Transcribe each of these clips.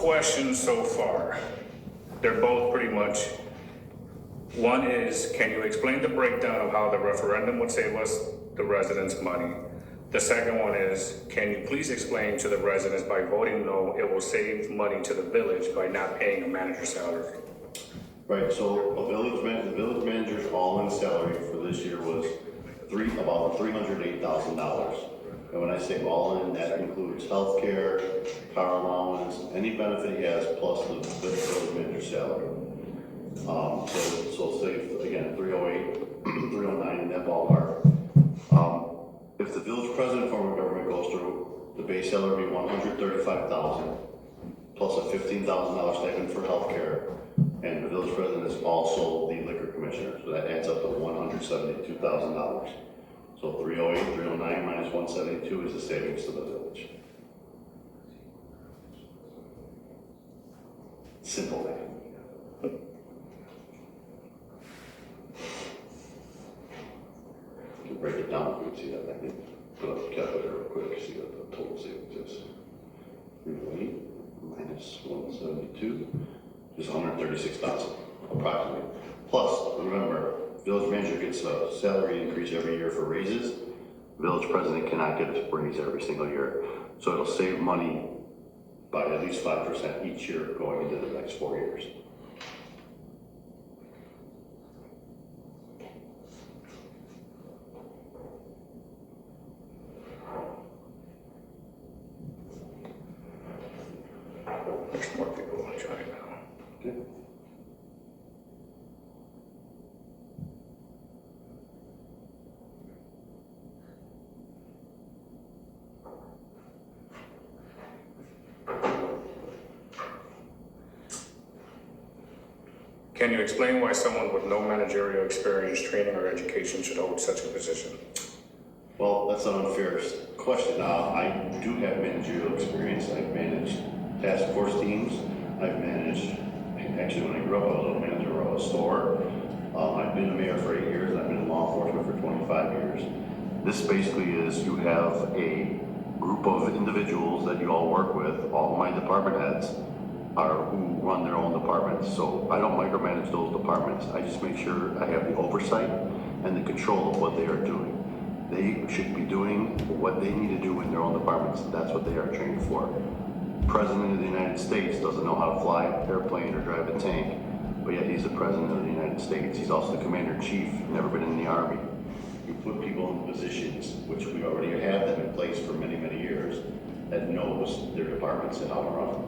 questions so far. They're both pretty much, one is, can you explain the breakdown of how the referendum would save us, the residents, money? The second one is, can you please explain to the residents by voting no, it will save money to the village by not paying a manager's salary? Right, so the village manager's all-in salary for this year was about $308,000. And when I say all-in, that includes healthcare, car allowance, any benefit he has, plus the village manager's salary. So say, again, 308, 309 in that ballpark. If the village president form of government goes through, the base salary would be $135,000 plus a $15,000 stipend for healthcare, and the village president is also the liquor commissioner, so that adds up to $172,000. So 308, 309 minus 172 is the savings to the village. Simple math. Break it down, we can see that. I can put up the calculator real quick, see what the total savings is. 308 minus 172 is $136,000 approximately. Plus, remember, village manager gets a salary increase every year for raises. Village president cannot get a raise every single year. So it'll save money by at least 5% each year going into the next 4 years. There's more people want to try it now. Okay. Can you explain why someone with no managerial experience, training, or education should hold such a position? Well, that's an unfair question. I do have managerial experience. I've managed task force teams. I've managed, actually when I grew up, I was a manager of a store. I've been a mayor for 8 years. I've been in law enforcement for 25 years. This basically is, you have a group of individuals that you all work with. All my department heads are who run their own departments. So I don't micromanage those departments. I just make sure I have the oversight and the control of what they are doing. They should be doing what they need to do in their own departments. That's what they are trained for. President of the United States doesn't know how to fly an airplane or drive a tank, but yet he's the President of the United States. He's also the Commander-in-Chief, never been in the Army. You put people in positions, which we already have them in place for many, many years, that knows their departments and how to run them.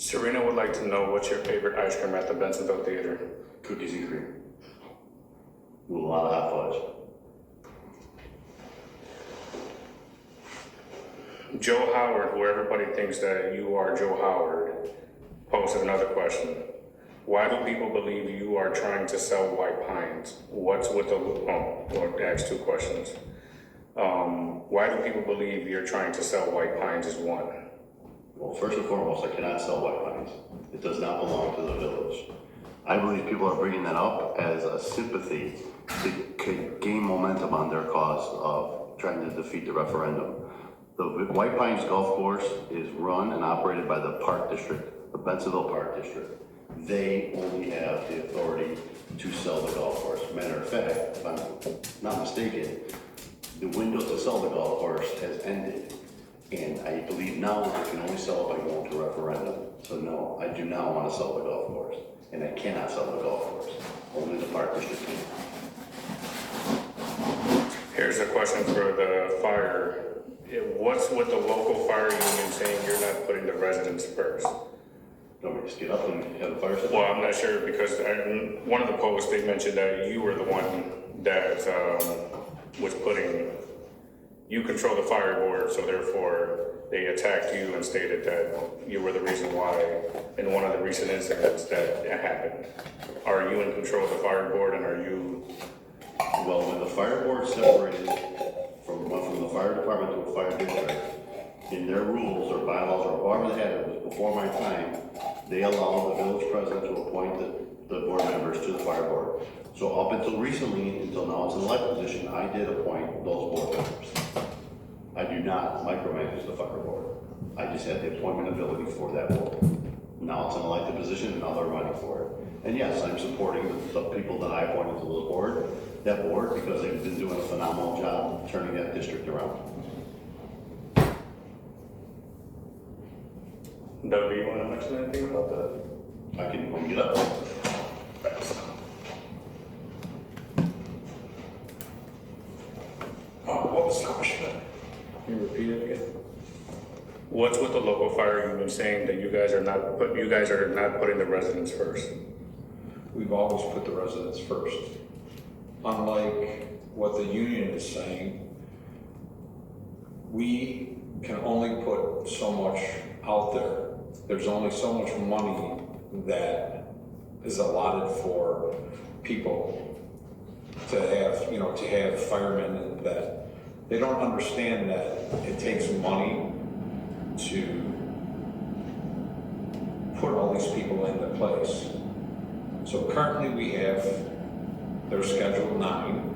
Serena would like to know what's your favorite ice cream at the Bensonville Theater? Cookies and cream. With a lot of hot fudge. Joe Howard, who everybody thinks that you are Joe Howard, posted another question. Why do people believe you are trying to sell White Pines? What's with the, or ask two questions. Why do people believe you're trying to sell White Pines is one? Well, first and foremost, I cannot sell White Pines. It does not belong to the village. I believe people are bringing that up as a sympathy to gain momentum on their cause of trying to defeat the referendum. The White Pines Golf Course is run and operated by the Park District, the Bensonville Park District. They only have the authority to sell the golf course. Matter of fact, if I'm not mistaken, the window to sell the golf course has ended. And I believe now they can only sell it by going to a referendum. So no, I do not want to sell the golf course. And I cannot sell the golf course. Only the Park District can. Here's a question for the fire. What's with the local fire union saying you're not putting the residents first? Don't we just get up and have a fire sale? Well, I'm not sure because in one of the posts, they mentioned that you were the one that was putting, you control the fire board, so therefore they attacked you and stated that you were the reason why in one of the recent incidents that happened. Are you in control of the fire board and are you? Well, when the fire board separated from the fire department to a fire district, in their rules or bylaws or however they had it, was before my time, they allowed the village president to appoint the board members to the fire board. So up until recently, until now it's an elected position, I did appoint those board members. I do not micromanage the fire board. I just had the appointment ability for that board. Now it's an elected position and now they're running for it. And yes, I'm supporting the people that I appointed to that board, because they've been doing a phenomenal job turning that district around. Doug, do you want to mention anything about that? I can bring it up. What was the question? Can you repeat it again? What's with the local fire union saying that you guys are not putting the residents first? We've always put the residents first. Unlike what the union is saying, we can only put so much out there. There's only so much money that is allotted for people to have, to have firemen, and that they don't understand that it takes money to put all these people into place. So currently we have their Schedule 9.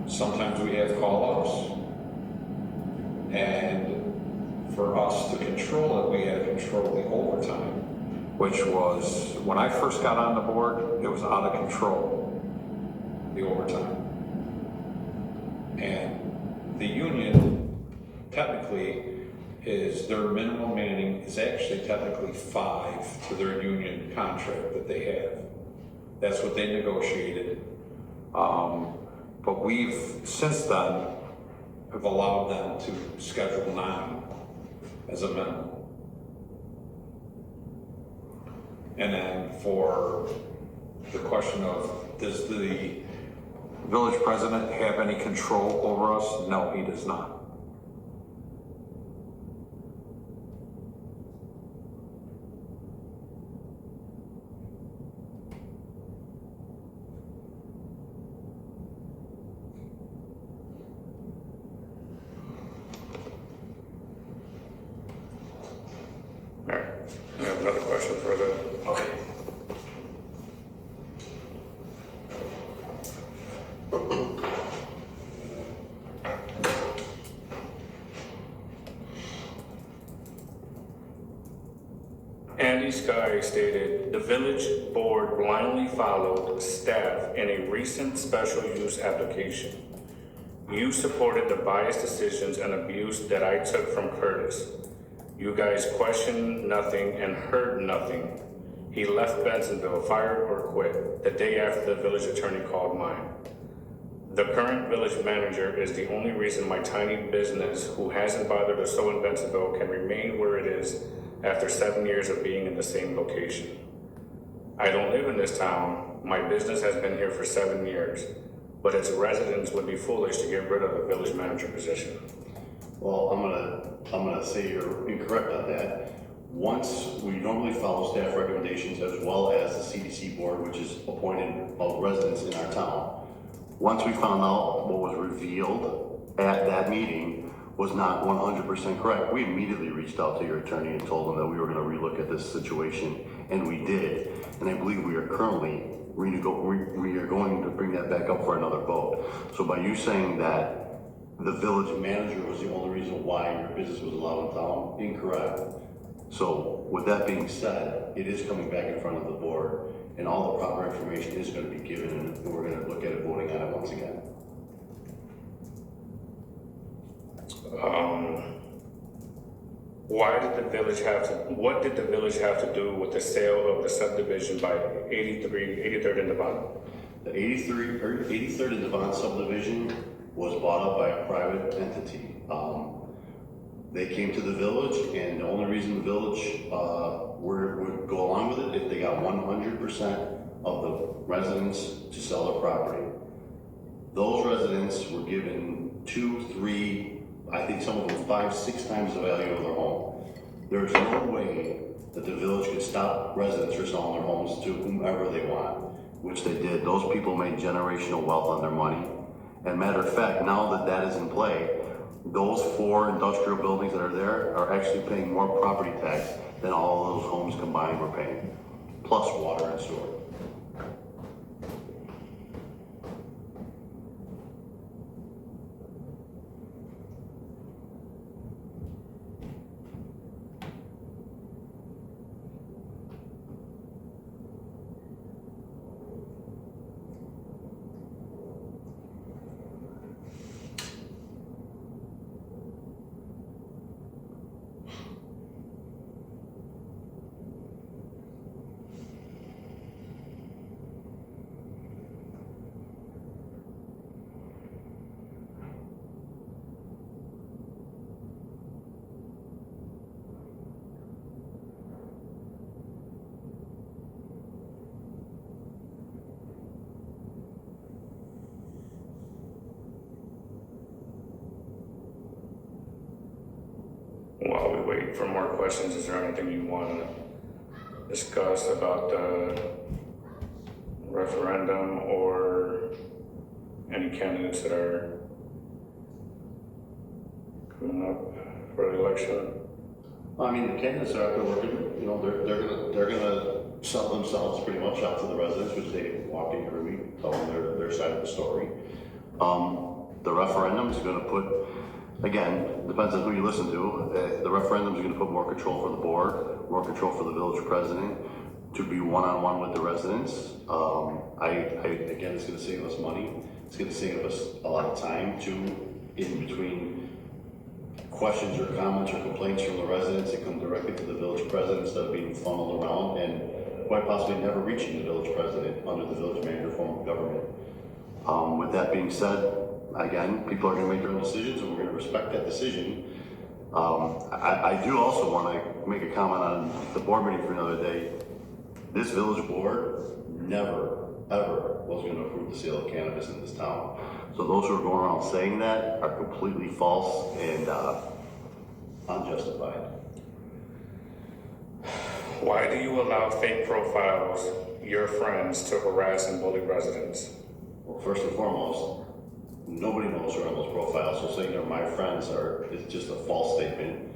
Sometimes we have call-offs. And for us to control it, we had to control the overtime, which was, when I first got on the board, it was out of control, the overtime. And the union, technically, is their minimum manning is actually technically 5 to their union contract that they have. That's what they negotiated. But we've, since then, have allowed them to Schedule 9 as a minimum. And then for the question of, does the village president have any control over us? No, he does not. All right, I have another question for the. Okay. Andy Sky stated, the village board blindly followed staff in a recent special use application. You supported the biased decisions and abuse that I took from Curtis. You guys questioned nothing and heard nothing. He left Bensonville, fired or quit, the day after the village attorney called mine. The current village manager is the only reason my tiny business, who hasn't bothered to sew in Bensonville, can remain where it is after 7 years of being in the same location. I don't live in this town. My business has been here for 7 years, but its residents would be foolish to get rid of the village manager position. Well, I'm gonna say you're incorrect on that. once we normally follow staff recommendations as well as the CDC board, which is appointed of residents in our town. Once we found out what was revealed at that meeting was not 100% correct, we immediately reached out to your attorney and told them that we were going to relook at this situation, and we did. And I believe we are currently we are going to bring that back up for another vote. So by you saying that the village manager was the only reason why your business was allowed in town, incorrect. So with that being said, it is coming back in front of the board, and all the proper information is going to be given, and we're going to look at it, voting on it once again. What did the village have to do with the sale of the subdivision by 83rd and Devon? The 83rd and Devon subdivision was bought up by a private entity. They came to the village, and the only reason the village would go along with it if they got 100% of the residents to sell their property. Those residents were given 2, 3, I think some of them 5, 6 times the value of their home. There's no way that the village could stop residents from selling their homes to whomever they want, which they did. Those people made generational wealth on their money. And matter of fact, now that that is in play, those 4 industrial buildings that are there are actually paying more property tax than all of those homes combined were paying, plus water and sewer. While we wait for more questions, is there anything you want to discuss about the referendum or any candidates that are coming up for the election? I mean, the candidates are out there working, you know, they're gonna sell themselves pretty much out to the residents, which they walk in every week, tell them their side of the story. The referendum is gonna put, again, depends on who you listen to, the referendum is gonna put more control for the board, more control for the village president, to be one-on-one with the residents. Again, it's gonna save us money, it's gonna save us a lot of time too, in between questions or comments or complaints from the residents that come directly to the village president instead of being funneled around and quite possibly never reaching the village president under the village manager form of government. With that being said, again, people are going to make their own decisions, and we're going to respect that decision. I do also want to make a comment on the board meeting for another day. This village board never, ever was going to approve the sale of cannabis in this town. So those who are going around saying that are completely false and unjustified. Why do you allow fake profiles, your friends, to harass and bully residents? Well, first and foremost, nobody knows who are on those profiles, so saying they're my friends is just a false statement.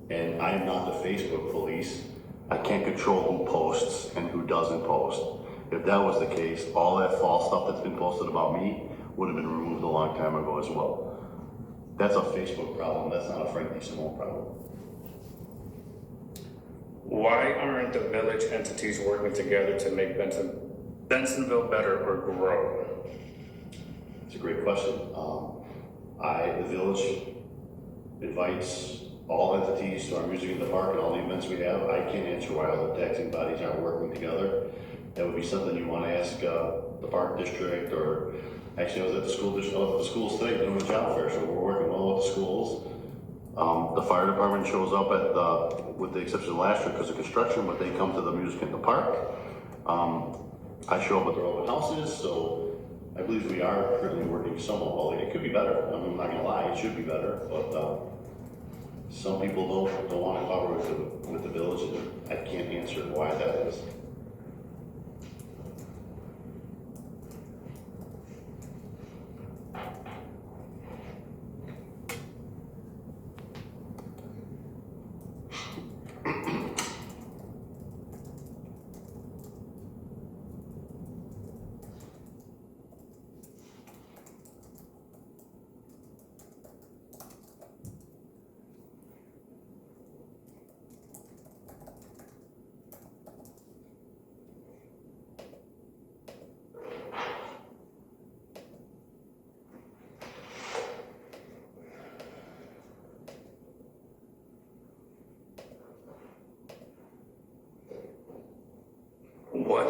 And I am not the Facebook police. I can't control who posts and who doesn't post. If that was the case, all that false stuff that's been posted about me would have been removed a long time ago as well. That's a Facebook problem, that's not a Frank Desimone problem. Why aren't the village entities working together to make Bensonville better or grow? It's a great question. The village invites all entities to our music in the park and all the events we have. I can't answer why all the taxing bodies aren't working together. That would be something you want to ask the park district, or actually I was at the school district, I was at the schools today doing a job fair, so we're working well with the schools. The fire department shows up with the exception of last year because of construction, but they come to the music in the park. I show up at their open houses, so I believe we are currently working somewhat well. It could be better. I mean, I'm not gonna lie, it should be better, but some people don't want to cooperate with the village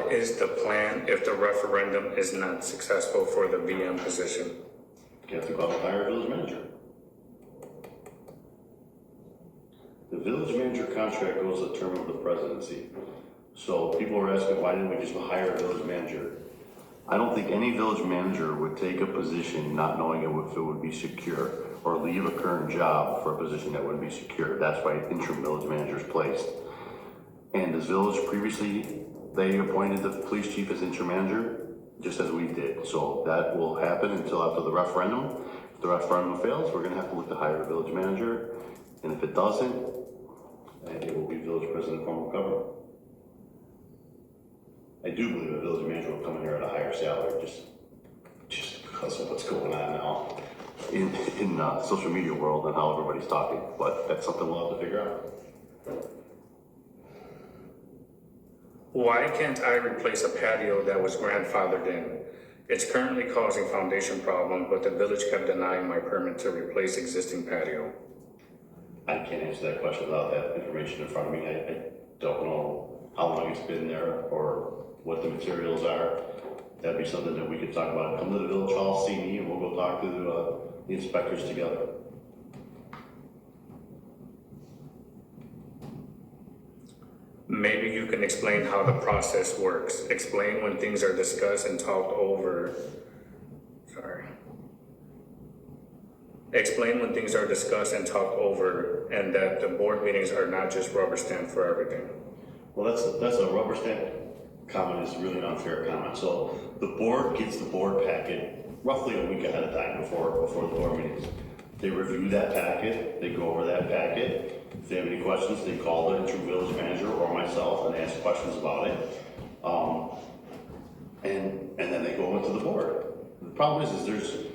What is the plan if the referendum is not successful for the VM position? You have to go out and hire a village manager. The village manager contract goes the term of the presidency. So people are asking, why didn't we just hire a village manager? I don't think any village manager would take a position not knowing if it would be secure, or leave a current job for a position that wouldn't be secure. That's why interim village manager is placed. And this village previously, they appointed the police chief as interim manager, just as we did. So that will happen until after the referendum. If the referendum fails, we're gonna have to look to hire a village manager. And if it doesn't, it will be village president form of government. I do believe a village manager will come in here at a higher salary, just because of what's going on now in social media world and how everybody's talking. But that's something we'll have to figure out. Why can't I replace a patio that was grandfathered in? It's currently causing foundation problems, but the village kept denying my permit to replace existing patio. I can't answer that question without that information in front of me. I don't know how long it's been there or what the materials are. That'd be something that we could talk about. Come to the village hall, see me, and we'll go talk to the inspectors together. Maybe you can explain how the process works. Explain when things are discussed and talked over. Explain when things are discussed and talked over, and that the board meetings are not just rubber stamp for everything. Well, that's a rubber stamp comment is really an unfair comment. So the board gets the board packet roughly a week ahead of time before the board meetings. They review that packet, they go over that packet. If they have any questions, they call the interim village manager or myself and ask questions about it. And then they go into the board. The problem is there's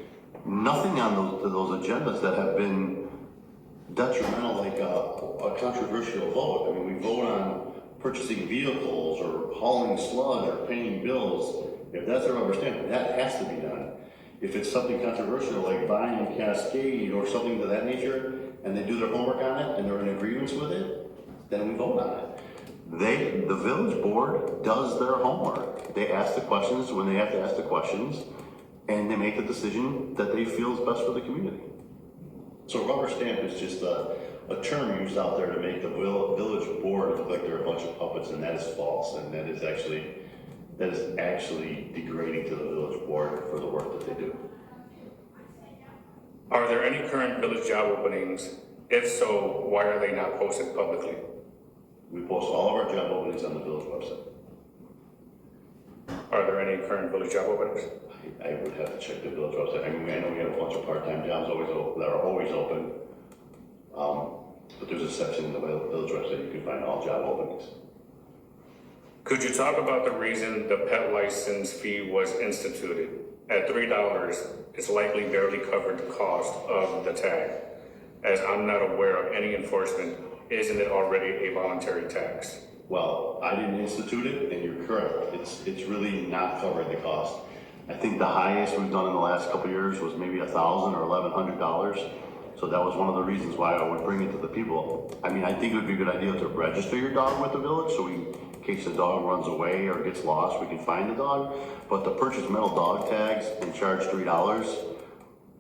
nothing on those agendas that have been detrimental, like a controversial vote. I mean, we vote on purchasing vehicles or hauling sludge or paying bills. If that's a rubber stamp, that has to be done. If it's something controversial like buying Cascade or something to that nature, and they do their homework on it and they're in agreement with it, then we vote on it. The village board does their homework. They ask the questions when they have to ask the questions, and they make the decision that they feel is best for the community. So rubber stamp is just a term used out there to make the village board look like they're a bunch of puppets, and that is false, and that is actually degrading to the village board for the work that they do. Are there any current village job openings? If so, why are they not posted publicly? We post all of our job openings on the village website. Are there any current village job openings? I would have to check the village website. I mean, I know we have a bunch of part-time jobs that are always open. But there's a section in the village website you can find all job openings. Could you talk about the reason the pet license fee was instituted? At $3, it's likely barely covered the cost of the tag. As I'm not aware of any enforcement, isn't it already a voluntary tax? Well, I didn't institute it, and you're correct. It's really not covering the cost. I think the highest we've done in the last couple of years was maybe $1,000 or $1,100. So that was one of the reasons why I would bring it to the people. I mean, I think it would be a good idea to register your dog with the village, so in case the dog runs away or gets lost, we can find the dog. But to purchase metal dog tags and charge $3,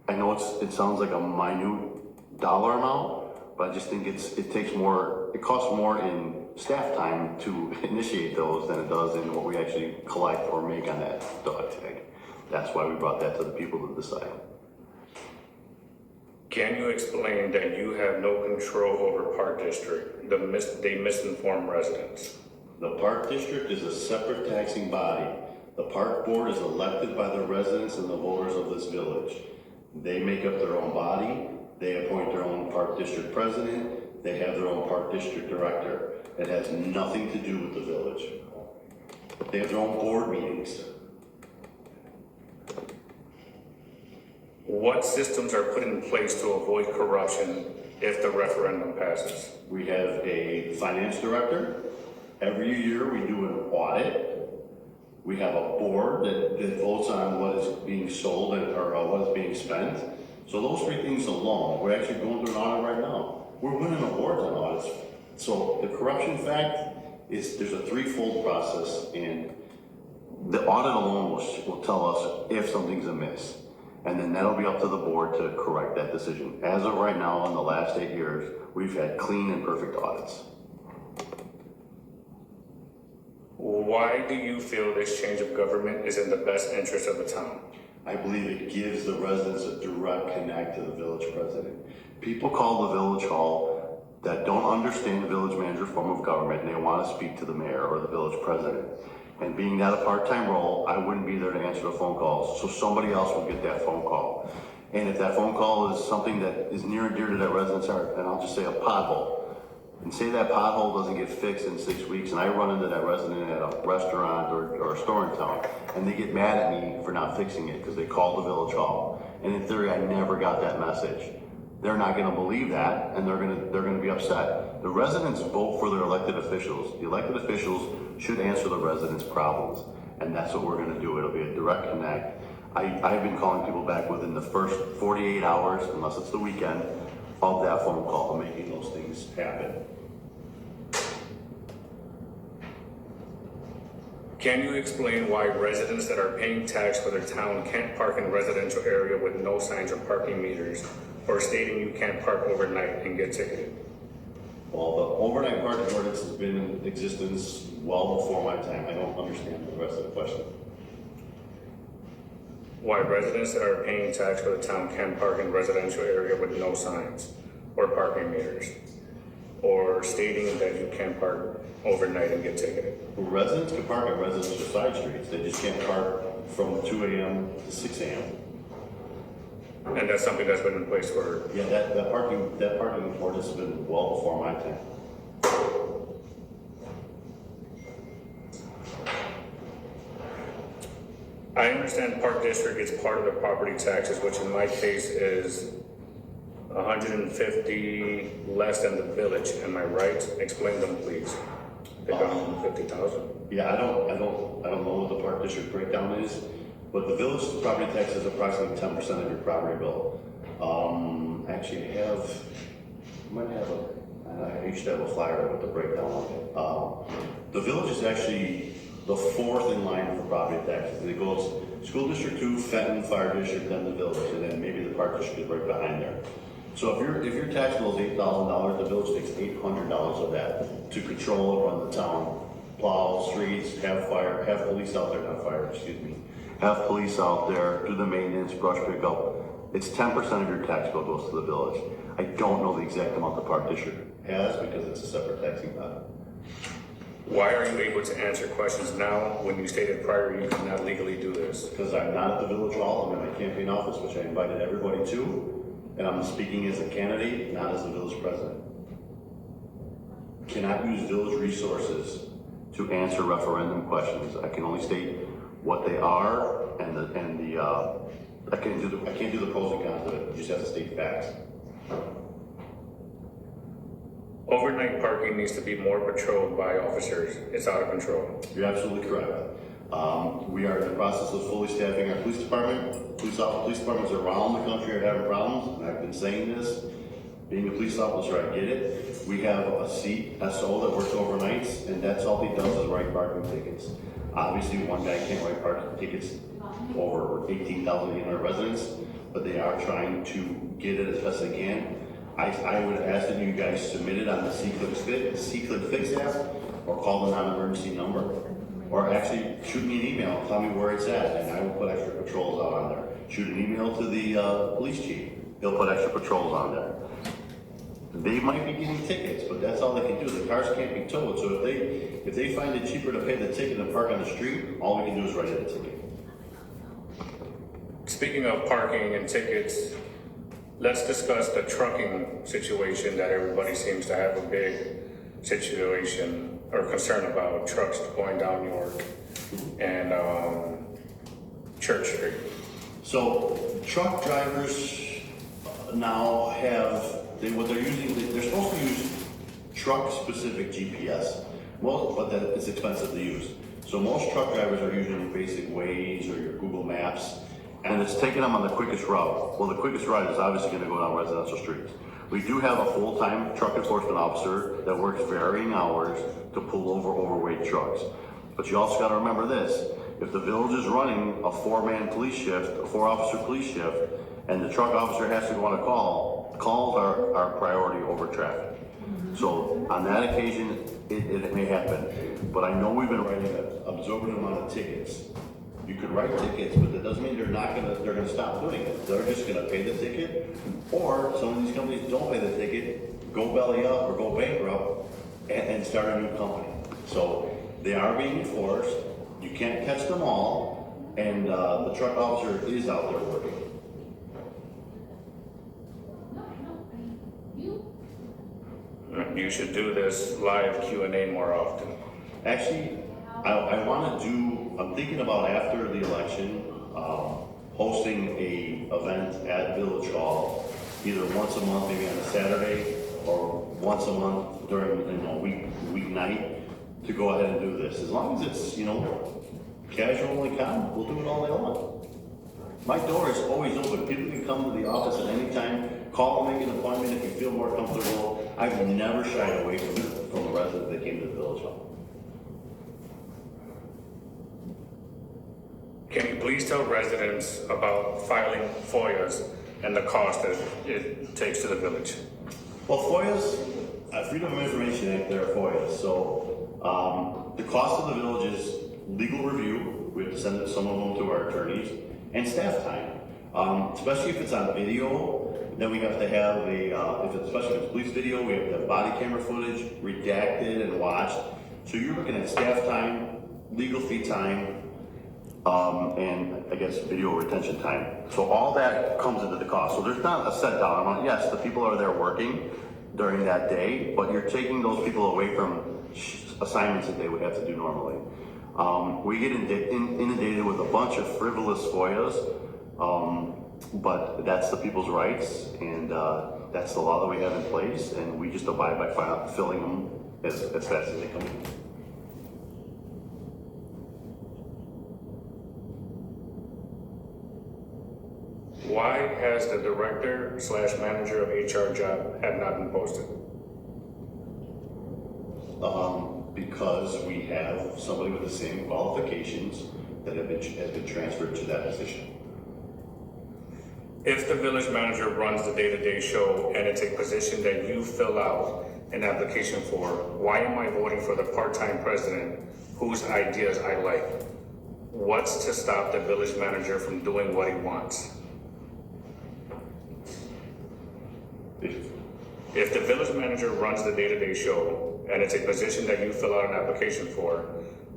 I know it sounds like a minute dollar amount, but I just think it costs more in staff time to initiate those than it does in what we actually collect or make on that dog tag. That's why we brought that to the people to decide. Can you explain that you have no control over Park District? They misinform residents. The Park District is a separate taxing body. The Park Board is elected by the residents and the voters of this village. They make up their own body. They appoint their own Park District president. They have their own Park District director. It has nothing to do with the village. They have their own board meetings. What systems are put in place to avoid corruption if the referendum passes? We have a finance director. Every year we do an audit. We have a board that votes on what is being sold or what is being spent. So those three things alone, we're actually going through an audit right now. We're winning awards on audits. So the corruption fact is there's a threefold process, and The audit alone will tell us if something's amiss. And then that'll be up to the board to correct that decision. As of right now, in the last 8 years, we've had clean and perfect audits. Why do you feel this change of government is in the best interest of the town? I believe it gives the residents a direct connect to the village president. People call the village hall that don't understand the village manager form of government, and they want to speak to the mayor or the village president. And being that a part-time role, I wouldn't be there to answer the phone calls, so somebody else would get that phone call. And if that phone call is something that is near and dear to that resident's heart, and I'll just say a pothole, and say that pothole doesn't get fixed in 6 weeks, and I run into that resident at a restaurant or a store in town, and they get mad at me for not fixing it because they called the village hall. And in theory, I never got that message. They're not gonna believe that, and they're gonna be upset. The residents vote for their elected officials. The elected officials should answer the residents' problems, and that's what we're gonna do. It'll be a direct connect. I've been calling people back within the first 48 hours, unless it's the weekend, of that phone call, and making those things happen. Can you explain why residents that are paying tax for their town can't park in a residential area with no signs or parking meters, or stating you can't park overnight and get ticketed? Well, the overnight parking ordinance has been in existence well before my time. I don't understand the rest of the question. Why residents that are paying tax for the town can't park in a residential area with no signs or parking meters, or stating that you can't park overnight and get ticketed? Residents can park on residential side streets. They just can't park from 2 a.m. to 6 a.m. And that's something that's been in place for, Yeah, that parking ordinance has been well before my time. I understand Park District is part of the property taxes, which in my case is 150 less than the village. Am I right? Explain them, please. They got 150,000. Yeah, I don't know what the park district breakdown is, but the village property tax is approximately 10% of your property bill. Actually, I used to have a flyer with the breakdown on it. The village is actually the fourth in line for property taxes. It goes School District 2, Fenton, Fire District, then the village, and then maybe the park district is right behind there. So if your tax bill is $8,000, the village takes $800 of that to control and run the town, plow streets, have police out there, not fire, excuse me, have police out there, do the maintenance, brush pickup. It's 10% of your tax bill goes to the village. I don't know the exact amount the park district has because it's a separate taxing body. Why are you able to answer questions now when you stated prior you could not legally do this? Because I'm not at the village hall, I'm in my campaign office, which I invited everybody to, and I'm speaking as a candidate, not as the village president. Cannot use village resources to answer referendum questions. I can only state what they are I can't do the pros and cons of it. You just have to state facts. Overnight parking needs to be more patrolled by officers. It's out of control. You're absolutely correct. We are in the process of fully staffing our police department. Police departments around the country are having problems, and I've been saying this. Being a police officer, I get it. We have a SO that works overnights, and that's all he does is write parking tickets. Obviously, one guy can't write parking tickets over 18,800 residents, but they are trying to get it as best they can. I would ask that you guys submit it on the C-Click Fix app, or call the non-emergency number, or actually shoot me an email, tell me where it's at, and I will put extra patrols out on there. Shoot an email to the police chief, he'll put extra patrols on there. They might be getting tickets, but that's all they can do. The cars can't be towed, so if they find it cheaper to pay the ticket than park on the street, all we can do is write it a ticket. Speaking of parking and tickets, let's discuss the trucking situation that everybody seems to have a big situation or concern about, trucks going down York and Church Street. So truck drivers now they're supposed to use truck-specific GPS, but that it's expensive to use. So most truck drivers are using basic Waze or your Google Maps, and it's taking them on the quickest route. Well, the quickest route is obviously going to go down residential streets. We do have a full-time truck enforcement officer that works varying hours to pull over overweight trucks. But you also got to remember this. if the village is running a 4-man police shift, a 4-officer police shift, and the truck officer has to go on a call, calls are priority over traffic. So on that occasion, it may happen, but I know we've been writing an absorbent amount of tickets. You could write tickets, but that doesn't mean they're gonna stop doing it. They're just gonna pay the ticket, or some of these companies don't pay the ticket, go belly up or go bankrupt and start a new company. So they are being enforced. You can't catch them all, and the truck officer is out there working. You should do this live Q&A more often. Actually, I want to do, I'm thinking about after the election, hosting a event at Village Hall, either once a month, maybe on a Saturday, or once a month during, weeknight, to go ahead and do this. As long as it's, casual and calm, we'll do it all day long. My door is always open. People can come to the office at any time, call, make an appointment if you feel more comfortable. I've never shied away from the resident that came to the Village Hall. Can you please tell residents about filing FOIAs and the cost that it takes to the village? Well, FOIAs, Freedom of Information Act, they're FOIAs. So the cost of the village is legal review. We have to send some of them to our attorneys, and staff time. Especially if it's on video, then we have to have especially if it's police video, we have to have body camera footage redacted and watched. So you're looking at staff time, legal fee time, and I guess video retention time. So all that comes into the cost. So there's not a set dollar amount. Yes, the people are there working during that day, but you're taking those people away from assignments that they would have to do normally. We get inundated with a bunch of frivolous FOIAs, but that's the people's rights, and that's the law that we have in place, and we just abide by filling them as fast as they come in. Why has the director/manager of HR job have not been posted? Because we have somebody with the same qualifications that has been transferred to that position. If the village manager runs the day-to-day show and it's a position that you fill out an application for, why am I voting for the part-time president whose ideas I like? What's to stop the village manager from doing what he wants? If the village manager runs the day-to-day show and it's a position that you fill out an application for,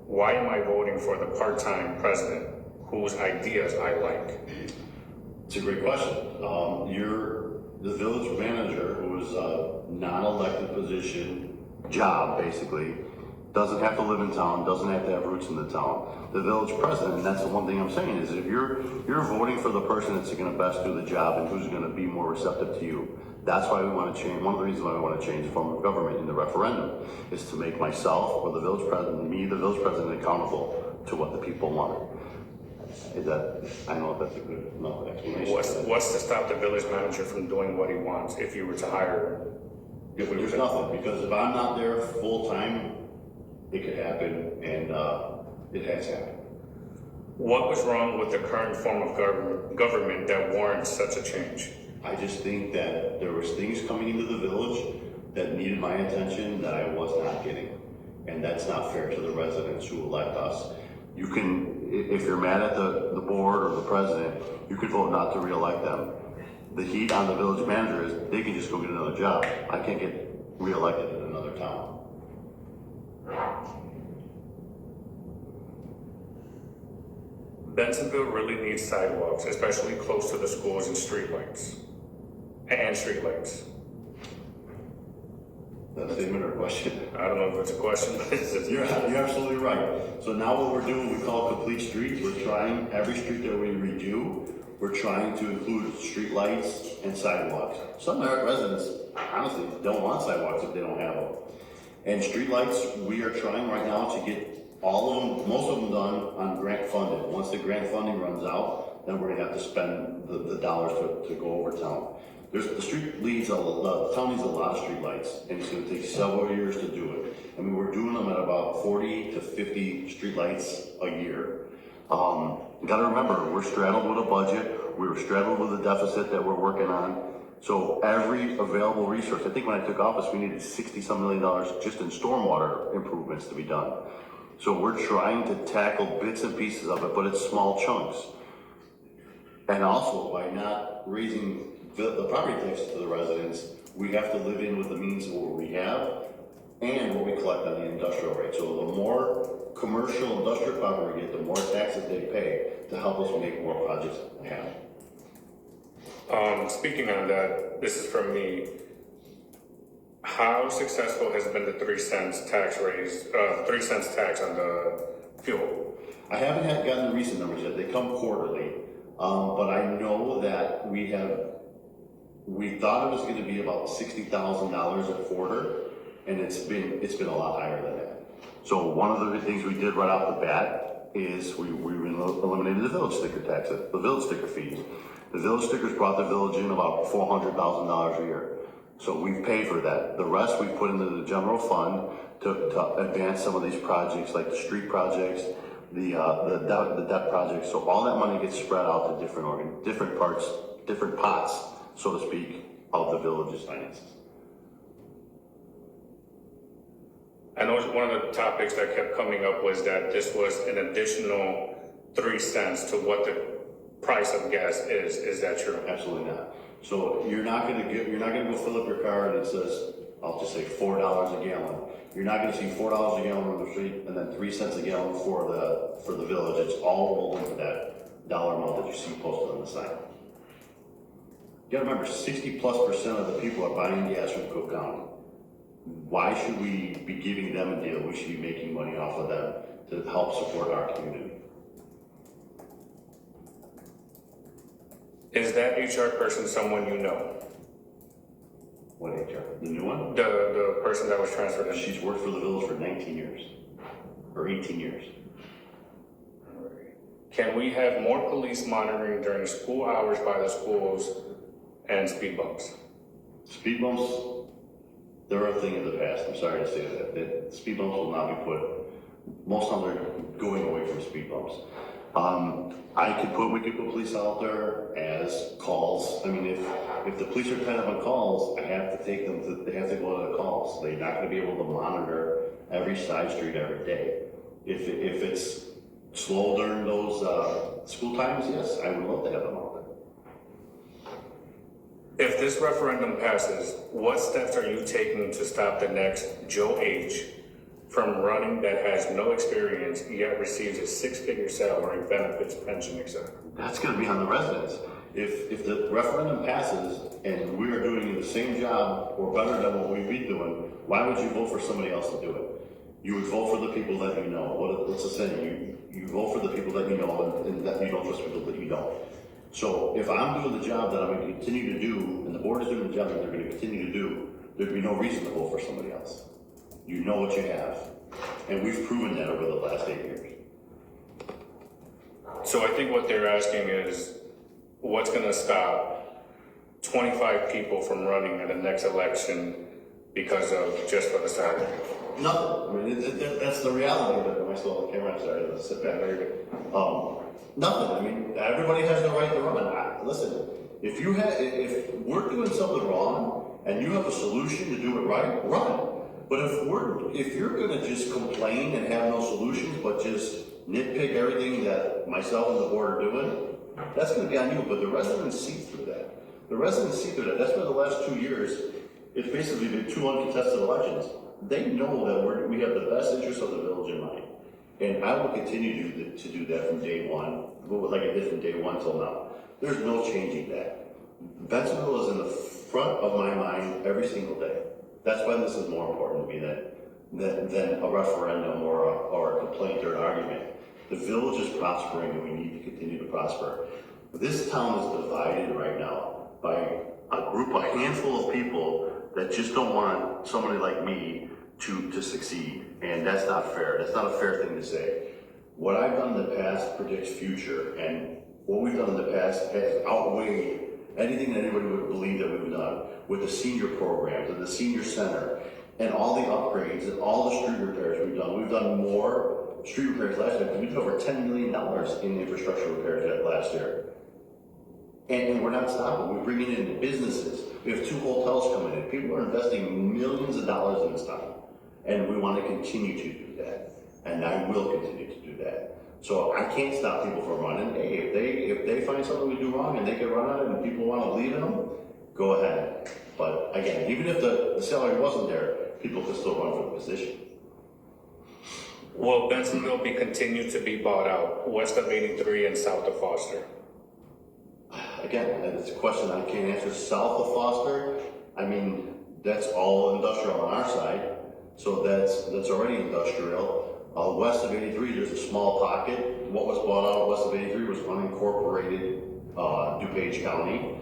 why am I voting for the part-time president whose ideas I like? It's a great question. The village manager, who is a non-elected position, job basically, doesn't have to live in town, doesn't have to have roots in the town. The village president, and that's the one thing I'm saying, is if you're voting for the person that's going to best do the job and who's going to be more receptive to you, that's why we want to change. One of the reasons why we want to change the form of government in the referendum is to make myself or the village president, the village president, accountable to what the people want. I don't know if that's a good enough explanation. What's to stop the village manager from doing what he wants if you were to hire? There's nothing, because if I'm not there full time, it could happen, and it has happened. What was wrong with the current form of government that warrants such a change? I just think that there was things coming into the village that needed my attention that I was not getting, and that's not fair to the residents who elect us. You can, if you're mad at the board or the president, you could vote not to re-elect them. The heat on the village manager is they can just go get another job. I can't get re-elected in another town. Bensonville really needs sidewalks, especially close to the schools and streetlights. That's a statement or question? I don't know if it's a question, but it's just... You're absolutely right. So now what we're doing, we call complete streets. We're trying, every street that we redo, we're trying to include street lights and sidewalks. Some residents, honestly, don't want sidewalks if they don't have them. And street lights, we are trying right now to get all of them, most of them done on grant funded. Once the grant funding runs out, then we're gonna have to spend the dollars to go over town. The town needs a lot of street lights, and it's gonna take several years to do it. I mean, we're doing them at about 40 to 50 street lights a year. You gotta remember, we're straddled with a budget, we were straddled with a deficit that we're working on. So every available resource, I think when I took office, we needed $60-some million just in stormwater improvements to be done. So we're trying to tackle bits and pieces of it, but it's small chunks. And also, by not raising the property taxes to the residents, we have to live in with the means of what we have and what we collect on the industrial rate. So the more commercial industrial property we get, the more taxes they pay to help us make more projects happen. Speaking on that, this is from me. How successful has been the 3 cents tax raise, 3 cents tax on the fuel? I haven't gotten the recent numbers yet. They come quarterly, but I know that we thought it was going to be about $60,000 a quarter, and it's been a lot higher than that. So one of the things we did right off the bat is we eliminated the village sticker tax, the village sticker fees. The village stickers brought the village in about $400,000 a year. So we've paid for that. The rest we put into the general fund to advance some of these projects, like the street projects, the debt projects. So all that money gets spread out to different parts, different pots, so to speak, of the village's finances. I know one of the topics that kept coming up was that this was an additional 3 cents to what the price of gas is. Is that true? Absolutely not. So you're not gonna go fill up your car and it says, I'll just say $4 a gallon. You're not gonna see $4 a gallon on the street and then 3 cents a gallon for the village. It's all rolled into that dollar amount that you see posted on the sign. You gotta remember, 60+% of the people are buying gas from Cook County. Why should we be giving them a deal? We should be making money off of them to help support our community. Is that HR person someone you know? What HR? The new one? The person that was transferred in? She's worked for the village for 19 years, or 18 years. Can we have more police monitoring during school hours by the schools and speed bumps? Speed bumps, they're a thing of the past. I'm sorry to say that. Speed bumps will not be put, most of them are going away from speed bumps. We could put police out there as calls. I mean, if the police are kind of on calls, I have to take them they have to go to the calls. They're not gonna be able to monitor every side street every day. If it's slow during those, school times, yes, I would love to have them out there. If this referendum passes, what steps are you taking to stop the next Joe H. from running that has no experience yet receives a 6-figure salary, benefits, pension, etc.? That's gonna be on the residents. If the referendum passes and we are doing the same job or better than what we've been doing, why would you vote for somebody else to do it? You would vote for the people that you know. What's the saying? You vote for the people that you know and that you don't trust people that you don't. So if I'm doing the job that I'm going to continue to do, and the board is doing the job that they're going to continue to do, there'd be no reason to vote for somebody else. You know what you have. And we've proven that over the last 8 years. So I think what they're asking is, what's going to stop 25 people from running at the next election because of just for the salary? Nothing. I mean, that's the reality of it. Am I still on the camera? I'm sorry, let's sit back. Nothing. I mean, everybody has the right to run. Listen, if we're doing something wrong and you have a solution to do it right, run. But if you're gonna just complain and have no solutions, but just nitpick everything that myself and the board are doing, that's gonna be on you. But the residents see through that. That's why the last 2 years, it's basically been 2 uncontested elections. They know that we have the best interest of the village in mind. And I will continue to do that from day one, like I did from day one till now. There's no changing that. Bensonville is in the front of my mind every single day. That's why this is more important to me than a referendum or a complaint or an argument. The village is prospering and we need to continue to prosper. This town is divided right now by a handful of people that just don't want somebody like me to succeed. And that's not fair. That's not a fair thing to say. What I've done in the past predicts future, and what we've done in the past has outweighed anything that anybody would believe that we've done with the senior programs and the senior center and all the upgrades and all the street repairs we've done. We've done more street repairs last year, we did over $10 million in infrastructure repairs last year. And we're not stopping, we're bringing in businesses. We have 2 hotels coming in. People are investing millions of dollars in this town. And we want to continue to do that. And I will continue to do that. So I can't stop people from running. Hey, if they find something we do wrong and they can run on it and people want to leave in them, go ahead. But again, even if the salary wasn't there, people could still run for the position. Will Bensonville be continued to be bought out west of 83 and south of Foster? Again, it's a question I can't answer. South of Foster, I mean, that's all industrial on our side. So that's already industrial. West of 83, there's a small pocket. What was bought out west of 83 was unincorporated DuPage County.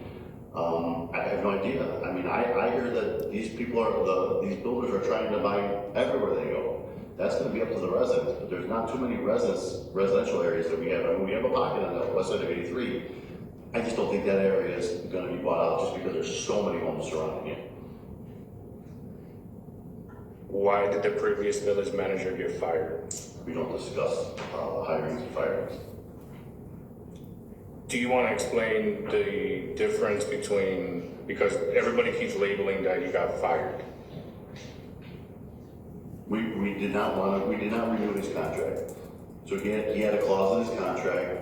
I have no idea. I mean, I hear that these people these builders are trying to buy everywhere they go. That's going to be up to the residents, but there's not too many residential areas that we have. I mean, we have a pocket on the west side of 83. I just don't think that area is going to be bought out just because there's so many homes surrounding it. Why did the previous village manager get fired? We don't discuss hirings and firings. Do you want to explain the difference between, because everybody keeps labeling that you got fired? We did not renew his contract. So he had a clause in his contract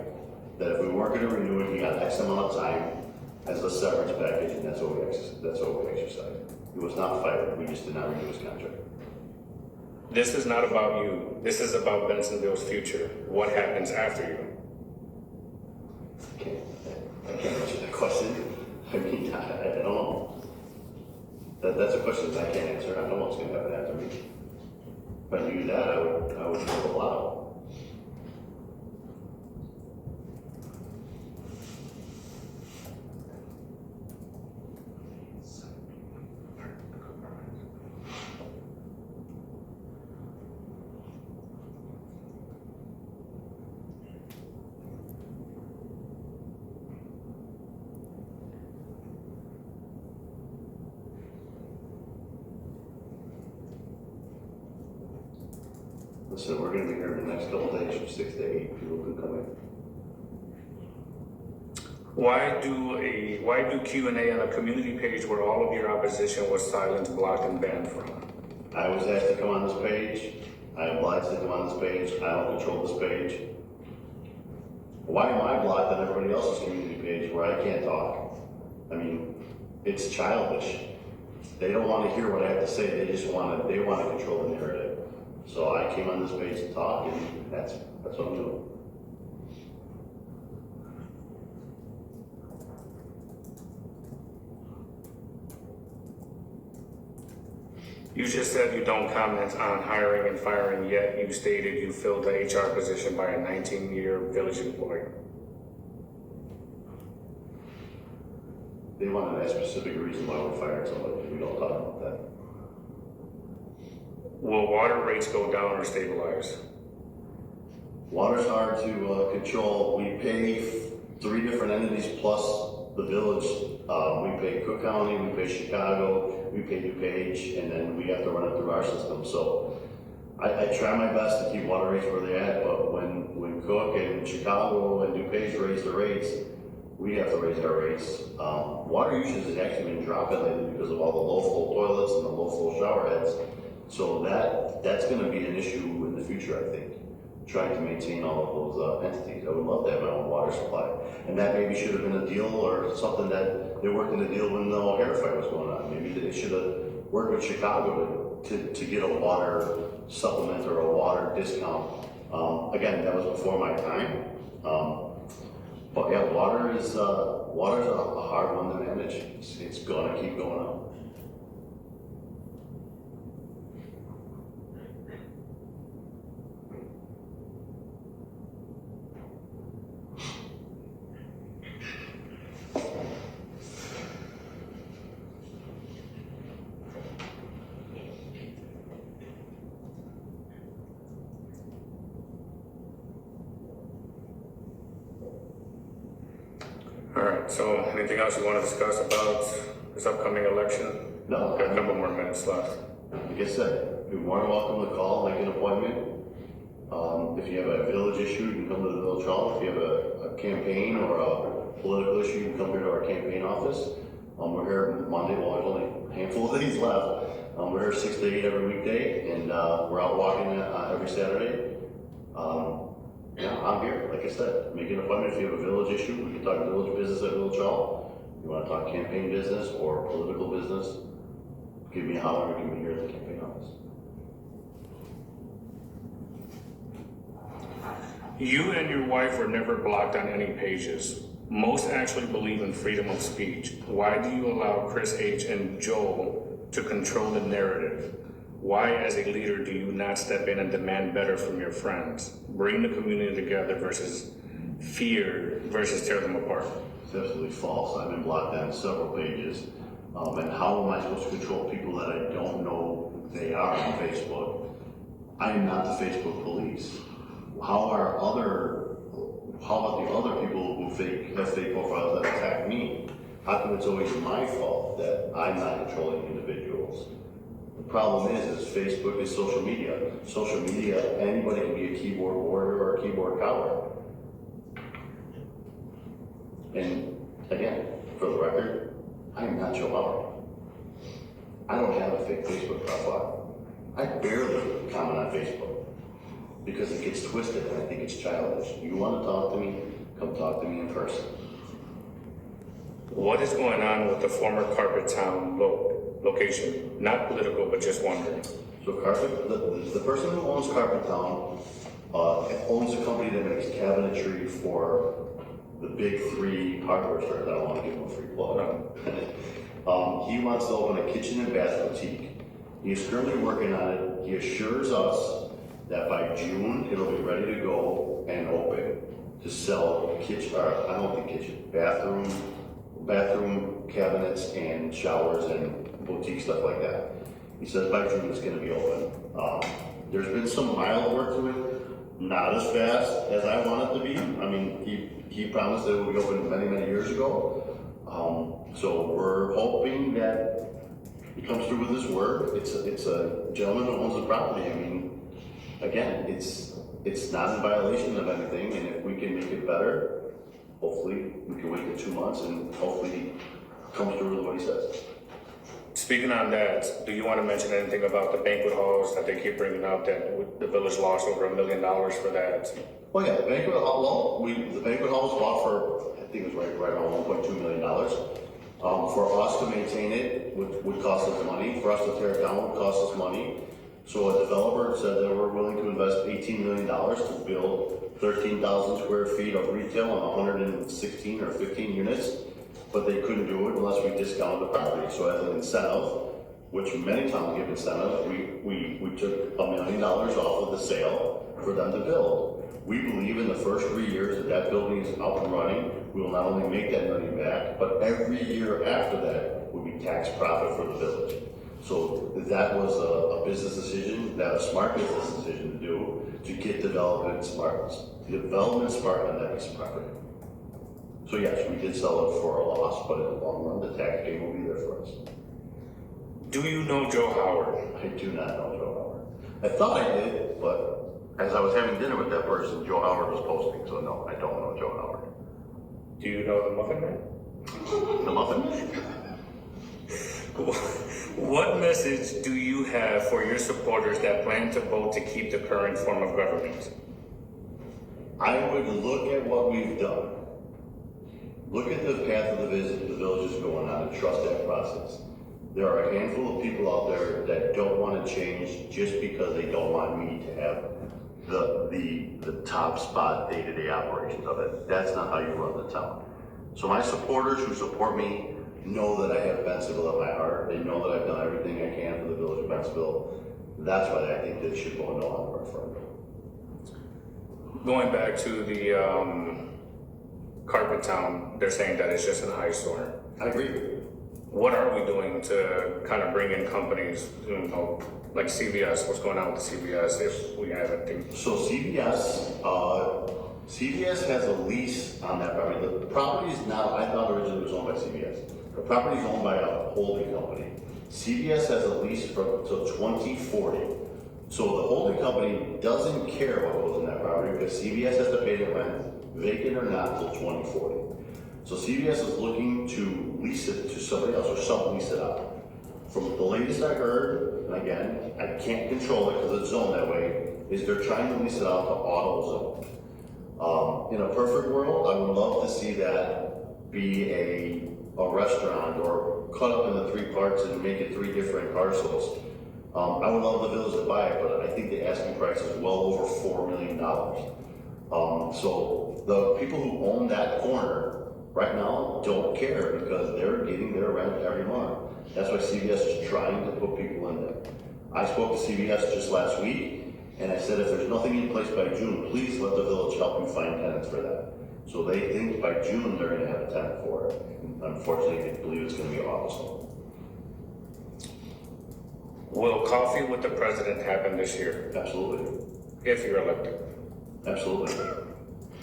that if we weren't going to renew it, he got X amount of time as a severance package, and that's what we exercised. He was not fired. We just did not renew his contract. This is not about you. This is about Bensonville's future. What happens after you? I can't answer that question. I mean, I don't know. That's a question that I can't answer. I don't know what's going to happen after me. If I knew that, I would pull out. Listen, we're going to be here in the next couple of days from 6 to 8. People can come in. Why do Q&A on a community page where all of your opposition was silenced, blocked, and banned from? I was asked to come on this page. I obliged to come on this page. I don't control this page. Why am I blocked on everybody else's community page where I can't talk? I mean, it's childish. They don't want to hear what I have to say. They want to control the narrative. So I came on this page to talk, and that's what I'm doing. You just said you don't comment on hiring and firing, yet you stated you filled the HR position by a 19-year village employee. They wanted a specific reason why we fired somebody. We don't talk about that. Will water rates go down or stabilize? Water's hard to control. We pay 3 different entities plus the village. We pay Cook County, we pay Chicago, we pay DuPage, and then we have to run it through our system. So I try my best to keep water rates where they're at, but when Cook and Chicago and DuPage raise the rates, we have to raise our rates. Water usage has actually been dropping lately because of all the low flow toilets and the low flow shower heads. So that's going to be an issue in the future, I think, trying to maintain all of those entities. I would love to have my own water supply. And that maybe should have been a deal or something that they worked in the deal when the O'Hare fight was going on. Maybe they should have worked with Chicago to get a water supplement or a water discount. Again, that was before my time. But yeah, water's a hard one to manage. It's going to keep going up. All right, so anything else you want to discuss about this upcoming election? No. Got a couple more minutes left. Like I said, you're more than welcome to call, make an appointment. If you have a village issue, you can come to the village hall. If you have a campaign or a political issue, you can come here to our campaign office. We're here Monday, well, there's only a handful of days left. We're here 6 to 8 every weekday, and we're out walking every Saturday. Yeah, I'm here, like I said, make an appointment. If you have a village issue, we can talk village business at Village Hall. You want to talk campaign business or political business, give me a holler, we can be here at the campaign office. You and your wife were never blocked on any pages. Most actually believe in freedom of speech. Why do you allow Chris H. and Joel to control the narrative? Why, as a leader, do you not step in and demand better from your friends? Bring the community together versus fear versus tear them apart. It's absolutely false. I've been blocked on several pages. And how am I supposed to control people that I don't know who they are on Facebook? I am not the Facebook police. How about the other people who have fake profiles that attack me? How come it's always my fault that I'm not controlling individuals? The problem is Facebook is social media. Social media, anybody can be a keyboard warrior or a keyboard coward. And again, for the record, I am not Joe Howard. I don't have a fake Facebook profile. I barely comment on Facebook because it gets twisted and I think it's childish. You want to talk to me? Come talk to me in person. What is going on with the former Carpet Town location? Not political, but just wondering. So the person who owns Carpet Town owns a company that makes cabinetry for the big three hardware stores. I don't want to give him a free plug. No. He wants to open a kitchen and bath boutique. He is currently working on it. He assures us that by June it'll be ready to go and open to sell bathroom cabinets and showers and boutique stuff like that. He says by June it's going to be open. There's been some mild work to it, not as fast as I want it to be. I mean, he promised that it would be open many, many years ago. So we're hoping that he comes through with his word. It's a gentleman who owns the property. I mean, again, it's not in violation of anything, and if we can make it better, hopefully we can wait the 2 months and hopefully come through with what he says. Speaking on that, do you want to mention anything about the banquet halls that they keep bringing up that the village lost over $1 million for that? Well, yeah, the banquet hall. The banquet hall was bought for, I think it was right around $1.2 million. For us to maintain it would cost us money. For us to tear it down would cost us money. So a developer said that we're willing to invest $18 million to build 13,000 square feet of retail and 116 or 15 units, but they couldn't do it unless we discounted the property. So as an incentive, which many towns give incentive, we took $1 million off of the sale for them to build. We believe in the first 3 years that building is up and running, we will not only make that million back, but every year after that will be tax profit for the village. So that was a business decision, a smart business decision to do, to get development smart on that piece of property. So yes, we did sell it for a loss, but in the long run, the tax gain will be there for us. Do you know Joe Howard? I do not know Joe Howard. I thought I did, but as I was having dinner with that person, Joe Howard was posting, so no, I don't know Joe Howard. Do you know the Muffin Man? The Muffin Man? What message do you have for your supporters that plan to vote to keep the current form of government? I would look at what we've done. Look at the path of the village is going on and trust that process. There are a handful of people out there that don't want to change just because they don't want me to have the top spot day-to-day operations of it. That's not how you run the town. So my supporters who support me know that I have Bentonville at my heart. They know that I've done everything I can for the village of Bentonville. That's why I think they should vote no on the referendum. Going back to the Carpet Town, they're saying that it's just an eyesore. I agree. What are we doing to kind of bring in companies, like CVS? What's going on with the CVS if we have anything? So CVS has a lease on that property. The property is now, I thought originally it was owned by CVS. The property is owned by a holding company. CVS has a lease until 2040 So the holding company doesn't care what goes in that property because CVS has to pay the rent, vacant or not, till 2040. So CVS is looking to lease it to somebody else or sublease it out. From the latest I heard, and again, I can't control it because it's zoned that way, is they're trying to lease it out to AutoZone. In a perfect world, I would love to see that be a restaurant or cut up into 3 parts and make it 3 different parcels. I would love the village to buy it, but I think the asking price is well over $4 million. So the people who own that corner right now don't care because they're getting their rent every month. That's why CVS is trying to put people in there. I spoke to CVS just last week, and I said if there's nothing in place by June, please let the village help you find tenants for that. So they think by June they're gonna have a tenant for it. Unfortunately, they believe it's gonna be August. Will coffee with the president happen this year, Absolutely. if you're elected? Absolutely.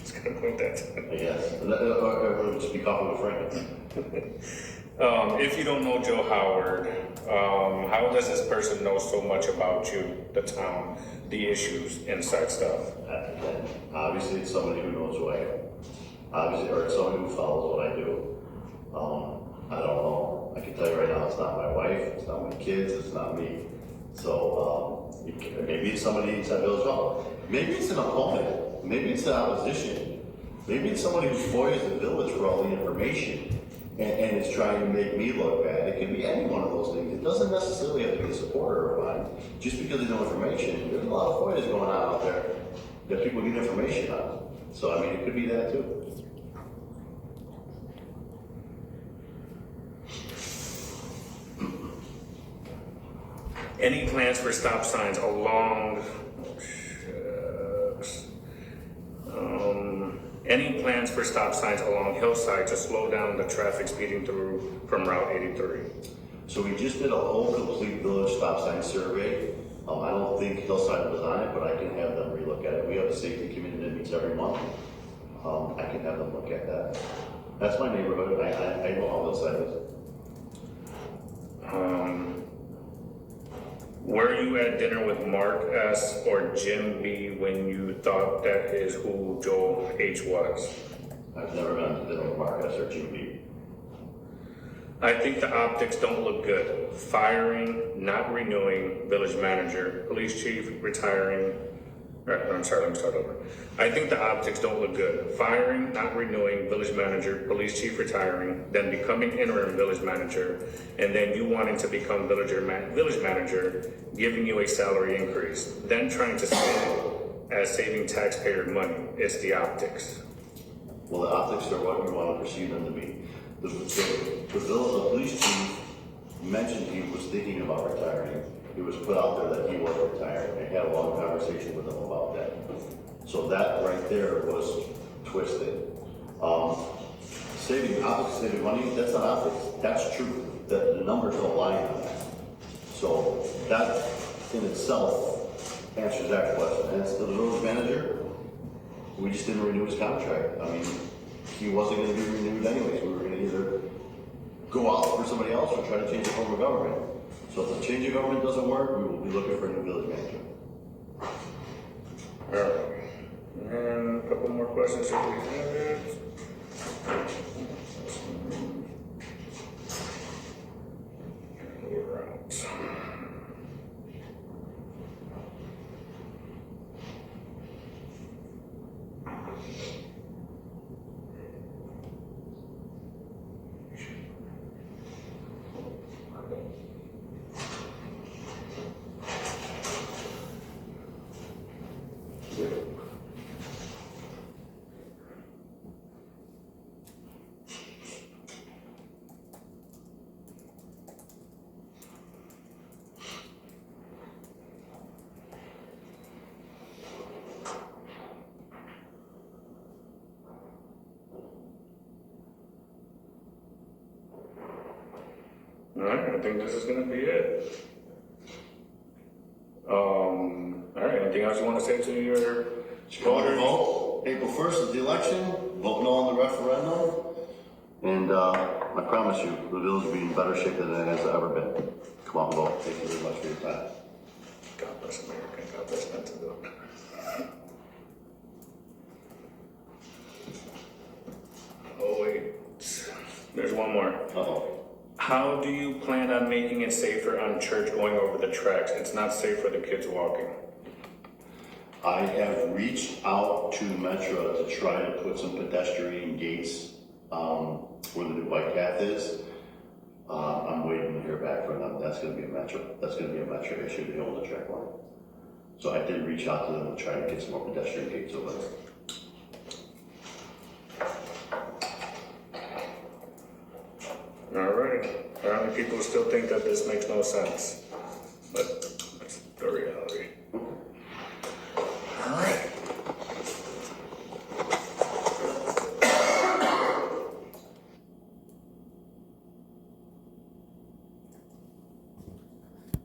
It's gonna point that. Yes. Or just be coffee with Frank. If you don't know Joe Howard, how does this person know so much about you, the town, the issues, inside stuff? Again, obviously it's somebody who knows who I am. Obviously, or it's somebody who follows what I do. I don't know. I can tell you right now, it's not my wife, it's not my kids, it's not me. So maybe it's somebody inside Village Hall. Maybe it's an opponent. Maybe it's the opposition. Maybe it's somebody who foils the village for all the information and is trying to make me look bad. It could be any one of those things. It doesn't necessarily have to be a supporter of mine. Just because they know information, there's a lot of foils going on out there that people get information on. So I mean, it could be that too. Any plans for stop signs along, any plans for stop signs along Hillside to slow down the traffic speeding through from Route 83? So we just did a whole complete village stop sign survey. I don't think Hillside was on it, but I can have them relook at it. We have a safety committee that meets every month. I can have them look at that. That's my neighborhood. I know how Hillside is. Were you at dinner with Mark S. or Jim B. when you thought that is who Joel H. was? I've never been to dinner with Marcus or Jim B. I think the optics don't look good. Firing, not renewing, village manager, police chief, retiring. I'm sorry, let me start over. I think the optics don't look good. Firing, not renewing, village manager, police chief retiring, then becoming interim village manager, and then you wanting to become village manager, giving you a salary increase, then trying to spend as saving taxpayer money. It's the optics. Well, the optics are what you want to perceive them to be. The police chief mentioned he was thinking about retiring. It was put out there that he was retiring. I had a long conversation with him about that. So that right there was twisted. Saving money, that's not optics. That's true. The numbers don't lie on that. So that in itself answers that question. And the village manager, we just didn't renew his contract. I mean, he wasn't going to be renewed anyways. We were going to either go out for somebody else or try to change the form of government. So if the change of government doesn't work, we will be looking for a new village manager. All right. And a couple more questions if we have. We're out. All right, I think this is gonna be it. All right, anything else you want to say to your voters? Vote. April 1st is the election. Vote no on the referendum. And I promise you, the village will be in better shape than it has ever been. Come on, vote. Thank you very much for your time. God bless America, God bless Mexico. Oh wait, there's one more. Uh-oh. How do you plan on making it safer on church going over the tracks? It's not safe for the kids walking. I have reached out to Metro to try to put some pedestrian gates where the new bike path is. I'm waiting to hear back from them. That's gonna be a Metro issue, the older track line. So I did reach out to them to try to get some more pedestrian gates over there. All right. Apparently people still think that this makes no sense. But